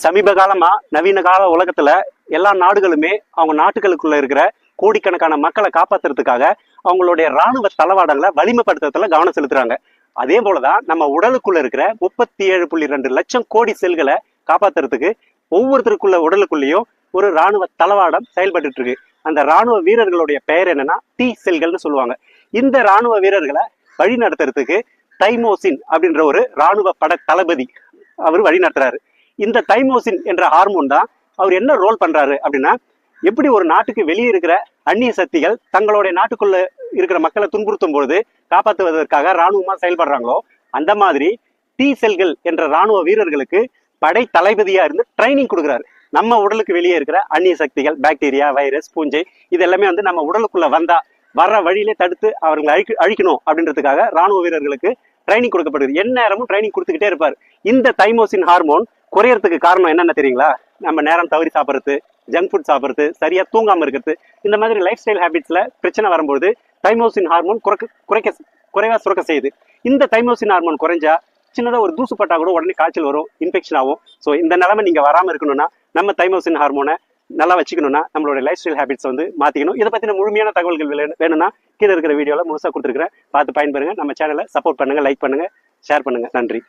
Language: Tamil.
சமீப காலமா நவீன கால உலகத்துல எல்லா நாடுகளுமே அவங்க நாட்டுகளுக்குள்ள இருக்கிற கோடிக்கணக்கான மக்களை காப்பாத்துறதுக்காக அவங்களுடைய இராணுவ தளவாடங்களை வலிமைப்படுத்துறதுல கவனம் செலுத்துறாங்க. அதே போலதான் நம்ம உடலுக்குள்ள இருக்கிற 37.2 லட்சம் கோடி செல்களை காப்பாத்துறதுக்கு ஒவ்வொருத்தருக்குள்ள உடலுக்குள்ளேயும் ஒரு இராணுவ தளவாடம் செயல்பட்டு இருக்கு. அந்த இராணுவ வீரர்களுடைய பெயர் என்னன்னா டி செல்கள்னு சொல்லுவாங்க. இந்த இராணுவ வீரர்களை வழி நடத்துறதுக்கு தைமோசின் அப்படின்ற ஒரு இராணுவ பட தளபதி அவர் வழி நடத்துறாரு. இந்த தைமோசின் என்ற ஹார்மோன் தான் அவர் என்ன ரோல் பண்றாரு அப்படின்னா, எப்படி ஒரு நாட்டுக்கு வெளியே இருக்கிற அந்நிய சக்திகள் தங்களுடைய நாட்டுக்குள்ள இருக்கிற மக்களை துன்புறுத்தும் பொழுது காப்பாற்றுவதற்காக இராணுவமா செயல்படுறாங்களோ, அந்த மாதிரி டி செல்கள் என்ற இராணுவ வீரர்களுக்கு படை தளபதியா இருந்து ட்ரைனிங் கொடுக்குறாரு. நம்ம உடலுக்கு வெளியே இருக்கிற அந்நிய சக்திகள், பாக்டீரியா, வைரஸ், பூஞ்சை இது எல்லாமே வந்து நம்ம உடலுக்குள்ள வந்தா வர்ற வழியிலே தடுத்து அவர்களை அழிக்கணும் அப்படின்றதுக்காக இராணுவ வீரர்களுக்கு ட்ரைனிங் கொடுக்கப்படுது. எந்நேரமும் ட்ரைனிங் கொடுத்துக்கிட்டே இருப்பார். இந்த தைமோசின் ஹார்மோன் குறையறதுக்கு காரணம் என்னென்ன தெரியுங்களா? நம்ம நேரம் தவறி சாப்பிட்றது, ஜங்க் ஃபுட் சாப்பிட்றது, சரியா தூங்காம இருக்கிறது, இந்த மாதிரி லைஃப் ஸ்டைல் ஹேபிட்ஸ்ல பிரச்சனை வரும்போது தைமோசின் ஹார்மோன் குறைவா சுரக்க செய்யுது. இந்த தைமோசின் ஹார்மோன் குறைஞ்சா சின்னதாக ஒரு தூசு பட்டா கூட உடனே காய்ச்சல் வரும், இன்ஃபெக்ஷன் ஆகும். ஸோ இந்த நிலைமை நீங்க வராமல் இருக்கணும்னா நம்ம தைமோசின் ஹார்மோனை நல்லா வச்சுக்கணும்னா நம்மளோட லைஃப் ஸ்டைல் ஹேபிட்ஸ் வந்து மாத்திக்கணும். இதை பத்தின முழுமையான தகவல்கள் வேணும்னா கீழே இருக்கிற வீடியோல முழுசா கொடுத்துருக்கிறேன், பார்த்து பயன்பெறுங்க. நம்ம சேனலை சப்போர்ட் பண்ணுங்க, லைக் பண்ணுங்க, ஷேர் பண்ணுங்க. நன்றி.